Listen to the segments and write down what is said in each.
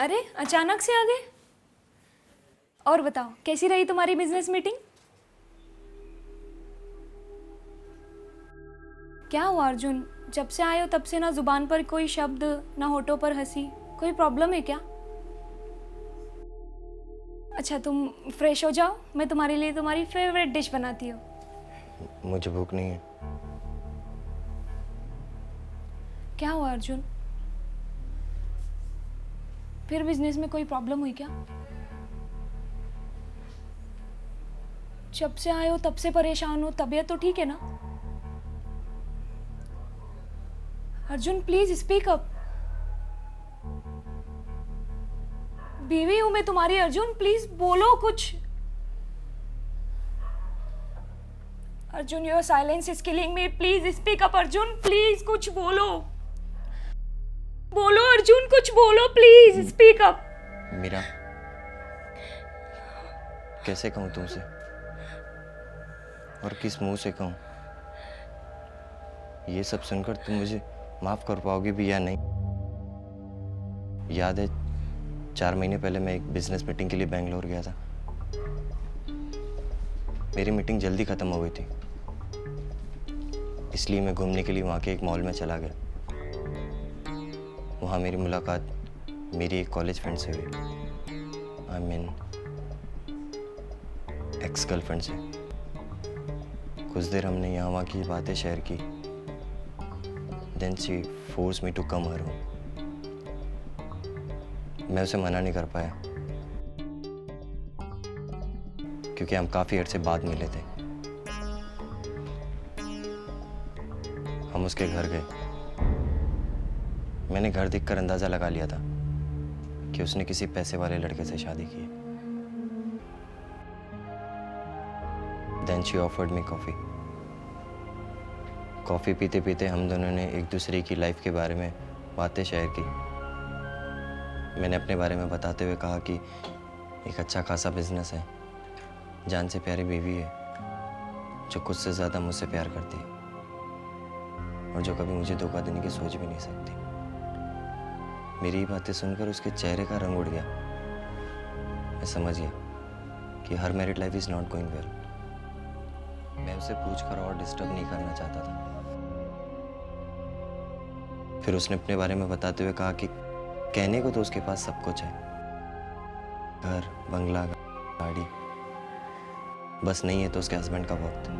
अरे अचानक से आ गए। और बताओ कैसी रही तुम्हारी बिजनेस मीटिंग? क्या हुआ अर्जुन, जब से आए हो तब से ना जुबान पर कोई शब्द ना होठों पर हंसी। कोई प्रॉब्लम है क्या? अच्छा तुम फ्रेश हो जाओ, मैं तुम्हारे लिए तुम्हारी फेवरेट डिश बनाती हूँ। मुझे भूख नहीं है। क्या हुआ अर्जुन, फिर बिजनेस में कोई प्रॉब्लम हुई क्या? जब से आए हो तब से परेशान हो, तबीयत तो ठीक है ना? Arjun please speak up. बीवी हूं मैं तुम्हारी अर्जुन, प्लीज बोलो कुछ। Arjun your silence is killing me, please speak up Arjun, please कुछ बोलो। बोलो अर्जुन, कुछ बोलो प्लीज, स्पीक अप। मीरा, कैसे कहूँ तुमसे और किस मुंह से कहूँ? ये सब सुनकर तुम मुझे माफ कर पाओगे भी या नहीं? याद है 4 महीने पहले मैं एक बिजनेस मीटिंग के लिए बेंगलोर गया था। मेरी मीटिंग जल्दी खत्म हो गई थी, इसलिए मैं घूमने के लिए वहाँ के एक मॉल में चला गया। वहाँ मेरी मुलाकात मेरी एक कॉलेज फ्रेंड से हुई, आई मीन एक्स गर्लफ्रेंड से। कुछ देर हमने यहाँ वहाँ की बातें शेयर की। Then she force me to come her home. मैं उसे मना नहीं कर पाया क्योंकि हम काफ़ी अर्से बाद मिले थे। हम उसके घर गए। मैंने घर देखकर अंदाज़ा लगा लिया था कि उसने किसी पैसे वाले लड़के से शादी की है। Then she offered me coffee. Coffee पीते पीते हम दोनों ने एक दूसरे की लाइफ के बारे में बातें शेयर की। मैंने अपने बारे में बताते हुए कहा कि एक अच्छा खासा बिजनेस है, जान से प्यारी बीवी है जो खुद से ज़्यादा मुझसे प्यार करती है और जो कभी मुझे धोखा देने की सोच भी नहीं सकती। मेरी ये बातें सुनकर उसके चेहरे का रंग उड़ गया। मैं समझ गया कि her married life is not going well. मैं उसे पूछकर और डिस्टर्ब नहीं करना चाहता था। फिर उसने अपने बारे में बताते हुए कहा कि कहने को तो उसके पास सब कुछ है, घर, बंगला, गाड़ी, बस नहीं है तो उसके हस्बैंड का वक्त।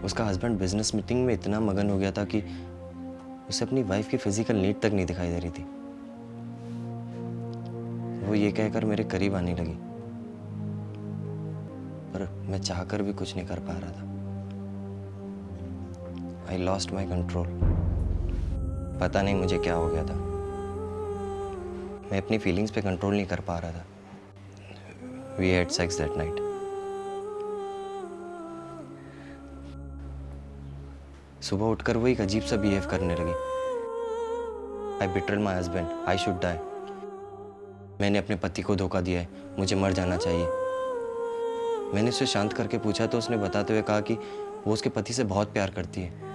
उसका हस्बैंड बिजनेस मीटिंग में इतना मगन हो गया था कि उसे अपनी वाइफ की फिजिकल नीड तक नहीं दिखाई दे रही थी। वो ये कहकर मेरे करीब आने लगी, पर मैं चाहकर भी कुछ नहीं कर पा रहा था। I lost my control. पता नहीं मुझे क्या हो गया था। मैं अपनी फीलिंग्स पे कंट्रोल नहीं कर पा रहा था। We had sex that night. सुबह उठकर वो एक अजीब सा बिहेव करने लगी। I betrayed my husband, I should die. मैंने अपने पति को धोखा दिया है, मुझे मर जाना चाहिए। मैंने उसे शांत करके पूछा तो उसने बताते हुए कहा कि वो उसके पति से बहुत प्यार करती है।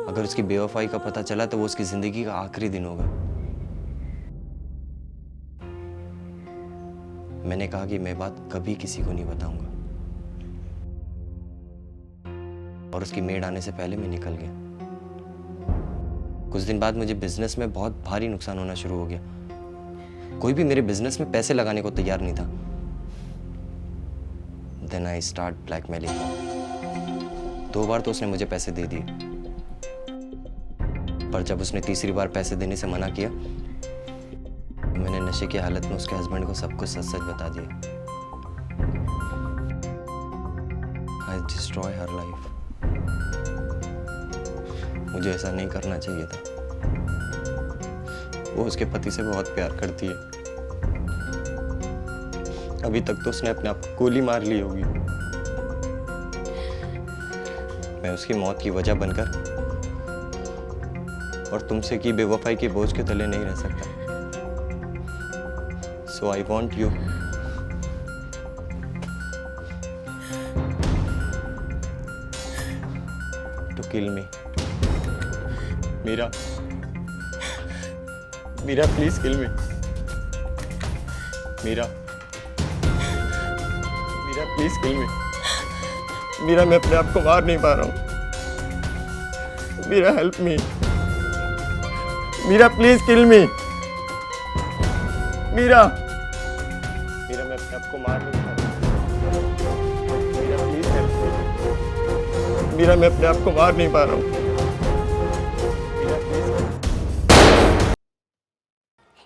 अगर उसकी बेवफाई का पता चला तो वो उसकी जिंदगी का आखिरी दिन होगा। मैंने कहा कि मैं बात कभी किसी को नहीं बताऊंगा और उसकी मेड आने से पहले मैं निकल गया। कुछ दिन बाद मुझे बिजनेस में बहुत भारी नुकसान होना शुरू हो गया। कोई भी मेरे बिजनेस में पैसे लगाने को तैयार नहीं था। Then I start blackmailing. 2 बार तो उसने मुझे पैसे दे दिए, पर जब उसने तीसरी बार पैसे देने से मना किया, मैंने नशे की हालत में उसके हस्बैंड को सब कुछ सच सच बता दिया। आई डिस्ट्रॉय हर लाइफ। मुझे ऐसा नहीं करना चाहिए था। वो उसके पति से बहुत प्यार करती है। अभी तक तो उसने अपने आप को गोली मार ली होगी। मैं उसकी मौत की वजह बनकर और तुमसे की बेवफाई के बोझ के तले नहीं रह सकता। So I want you to kill me. Meera, Meera please kill me. Meera, Meera please kill me. Meera मैं अपने आप को मार नहीं पा रहा हूँ। Meera help me. Meera please kill me. Meera, Meera मैं अपने आप को मार नहीं पा रहा हूँ। Meera please help me. Meera मैं अपने आप को मार नहीं पा रहा हूँ। Meera please.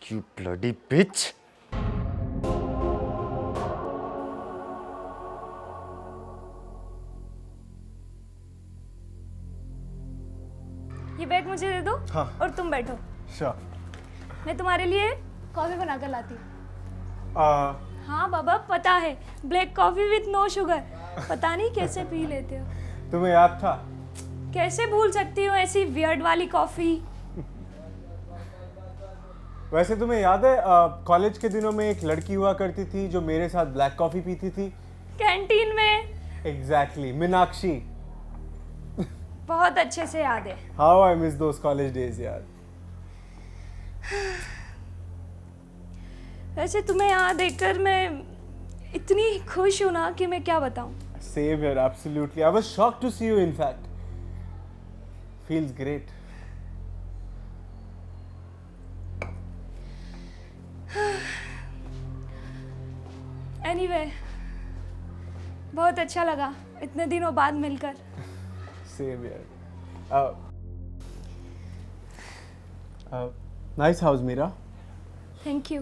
You bloody bitch! ये बैग मुझे दे दो। हाँ। और तुम बैठो, श्योर। मैं तुम्हारे लिए कॉफी बना कर लाती हूँ। आ, हाँ बाबा, पता है, black coffee with no sugar. पता नहीं कैसे पी लेते हो। तुम्हें याद था? कैसे भूल सकती हूँ ऐसी वियर्ड वाली कॉफी। वैसे तुम्हें याद है कॉलेज के दिनों में एक लड़की हुआ करती थी जो मेरे साथ ब्लैक कॉफी पीती थी? कैंटीन में। एग्जैक्टली, मीनाक्षी। बहुत अच्छे से याद है। How I miss those college days यार। वैसे तुम्हें यहाँ देखकर मैं इतनी खुश हूँ ना कि मैं क्या बताऊँ। Same here, absolutely. I was shocked to see you, in fact. Feels great. Anyway, बहुत अच्छा लगा इतने दिनों बाद मिलकर। Same here. Nice house, Meera. Thank you.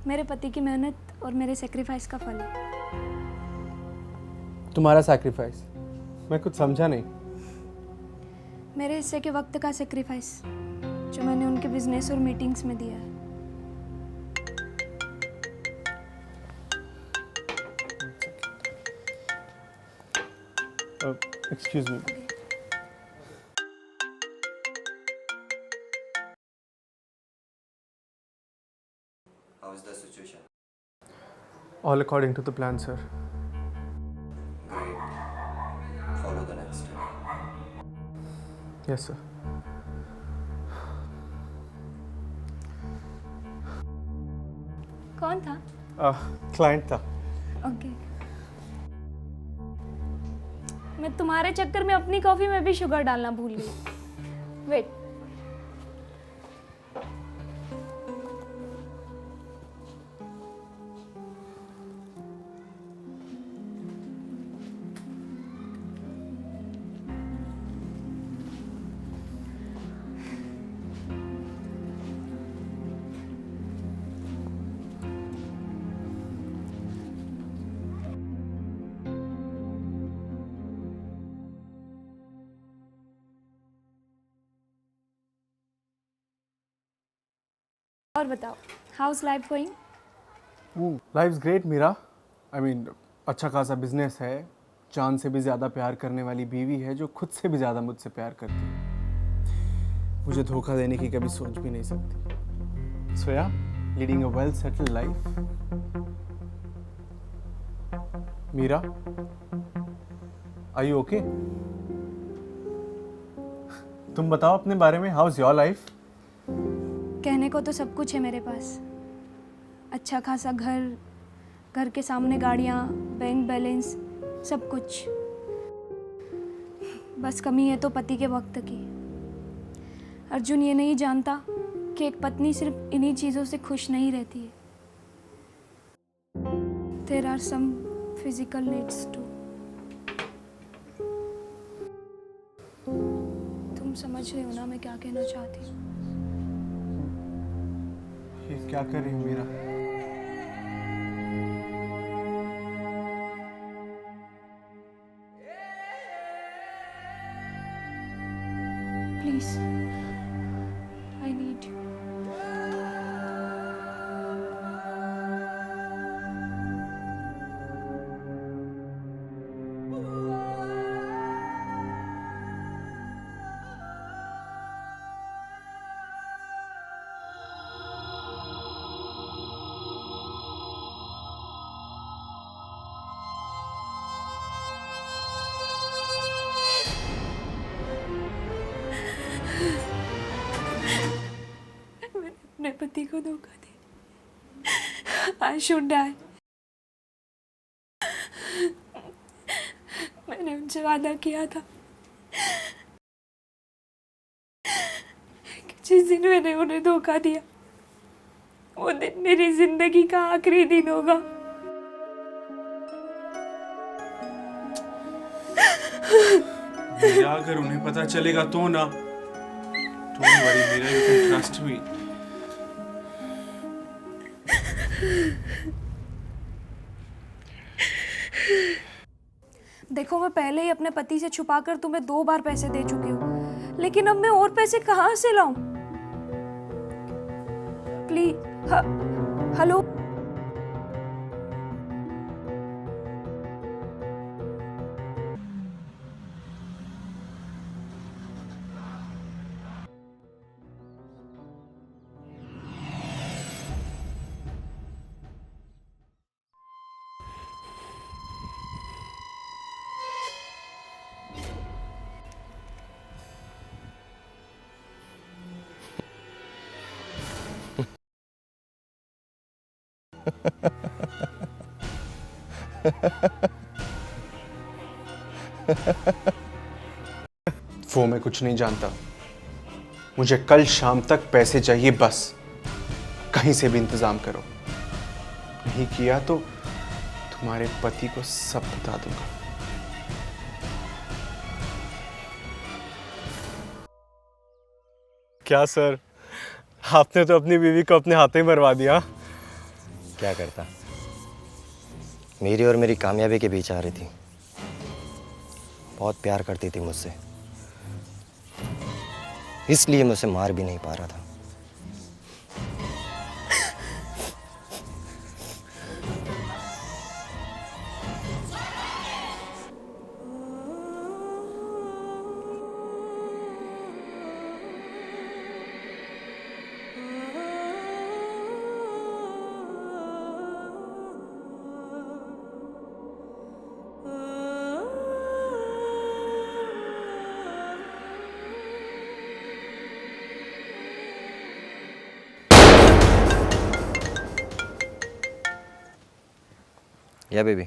मेरे पति की मेहनत और मेरे सेक्रीफाइस का फल है। तुम्हारा सैक्रिफाइस? मैं कुछ समझा नहीं। मेरे हिस्से के वक्त का सेक्रीफाइस जो मैंने उनके बिजनेस और मीटिंग्स में दिया है। Excuse me. How is the situation? All according to the plan, sir. Great. Follow the next step. Yes, sir. कौन था? Client था. ओके। मैं तुम्हारे चक्कर में अपनी कॉफी में भी शुगर डालना भूल गई। वेट। और बताओ, how's life going? Life's great, Meera. I mean, अच्छा खासा बिजनेस है, जान से भी ज़्यादा प्यार करने वाली बीवी है जो खुद से भी ज़्यादा मुझसे प्यार करती है. मुझे धोखा देने की कभी सोच भी नहीं सकती. So yeah, leading a well settled life. Meera, are you okay? तुम बताओ अपने बारे में. How's your life? कहने को तो सब कुछ है मेरे पास। अच्छा खासा घर, घर के सामने गाड़ियाँ, बैंक बैलेंस, सब कुछ। बस कमी है तो पति के वक्त की। अर्जुन ये नहीं जानता कि एक पत्नी सिर्फ इन्हीं चीज़ों से खुश नहीं रहती है। There are some physical needs too. तुम समझ रहे हो ना मैं क्या कहना चाहती हूँ? ये क्या कर रही हूँ Meera? Please, I need you. पति को धोखा दिया। I should die. मैंने उनसे वादा किया था कि जिस दिन मैंने उन्हें धोखा दिया वो दिन मेरी जिंदगी का आखिरी दिन होगा। मीरा, अगर उन्हें पता चलेगा तो ना। Don't worry Meera, you can trust me. देखो, मैं पहले ही अपने पति से छुपाकर तुम्हें 2 बार पैसे दे चुकी हूँ, लेकिन अब मैं और पैसे कहाँ से लाऊं? Please, hello. वो मैं कुछ नहीं जानता। मुझे कल शाम तक पैसे चाहिए बस। कहीं से भी इंतजाम करो। नहीं किया तो तुम्हारे पति को सब बता दूंगा। क्या सर, आपने तो अपनी बीवी को अपने हाथों ही मरवा दिया। क्या करता, मेरी और मेरी कामयाबी के बीच आ रही थी। बहुत प्यार करती थी मुझसे, इसलिए मैं उसे मार भी नहीं पा रहा था। या बेबी,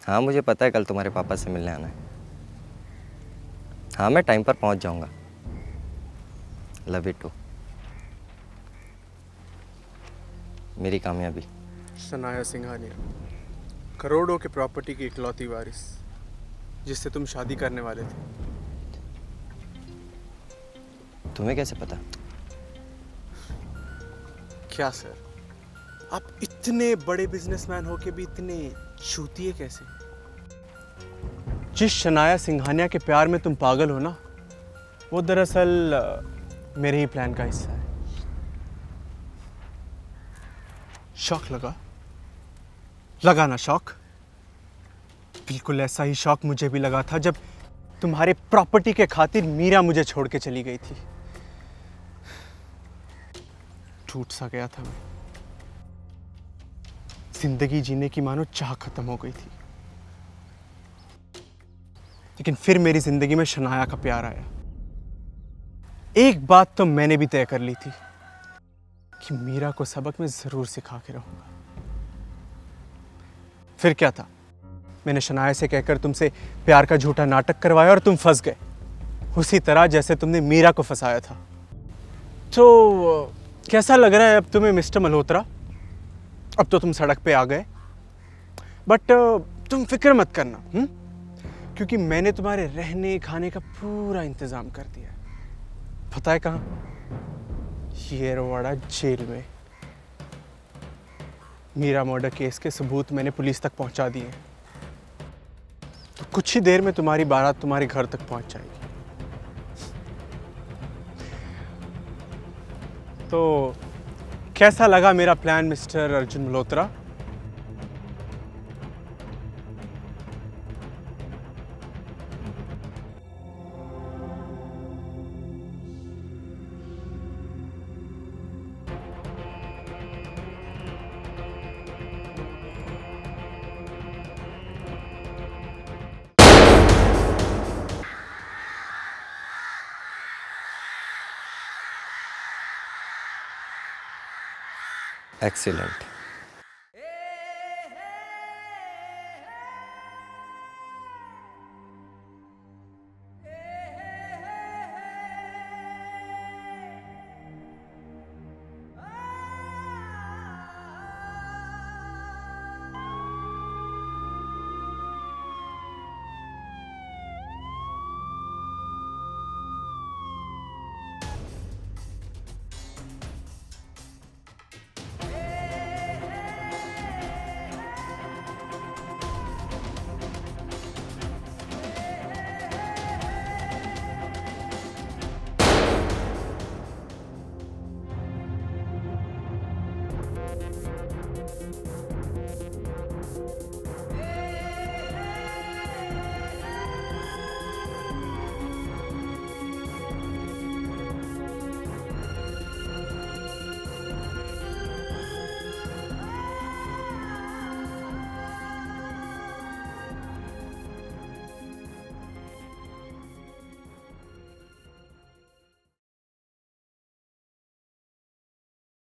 हाँ मुझे पता है कल तुम्हारे पापा से मिलने आना है। हाँ मैं टाइम पर पहुंच जाऊंगा। Love you too. मेरी कामयाबी। शनाया सिंघानिया, करोड़ों के प्रॉपर्टी की इकलौती वारिस, जिससे तुम शादी करने वाले थे। तुम्हें कैसे पता? क्या सर, आप इतने बड़े बिजनेसमैन होके भी इतने चूतिए कैसे? जिस शनाया सिंघानिया के प्यार में तुम पागल हो ना, वो दरअसल मेरे ही प्लान का हिस्सा है। शौक लगा ना शौक? बिल्कुल ऐसा ही शौक मुझे भी लगा था जब तुम्हारे प्रॉपर्टी के खातिर मीरा मुझे छोड़ के चली गई थी। टूट सा गया था मैं। जिंदगी जीने की मानो चाह खत्म हो गई थी। लेकिन फिर मेरी जिंदगी में शनाया का प्यार आया। एक बात तो मैंने भी तय कर ली थी कि मीरा को सबक मैं जरूर सिखा के रहूंगा। फिर क्या था, मैंने शनाया से कहकर तुमसे प्यार का झूठा नाटक करवाया और तुम फंस गए, उसी तरह जैसे तुमने मीरा को फंसाया था। तो कैसा लग रहा है अब तुम्हें मिस्टर मल्होत्रा? अब तो तुम सड़क पे आ गए, बट तुम फिक्र मत करना, क्योंकि मैंने तुम्हारे रहने खाने का पूरा इंतजाम कर दिया है। पता है कहाँ? येरवाड़ा जेल में। मीरा मर्डर केस के सबूत मैंने पुलिस तक पहुंचा दिए। तो कुछ ही देर में तुम्हारी बारात तुम्हारे घर तक पहुंच जाएगी। तो कैसा लगा मेरा plan mister Arjun Malhotra? Excellent.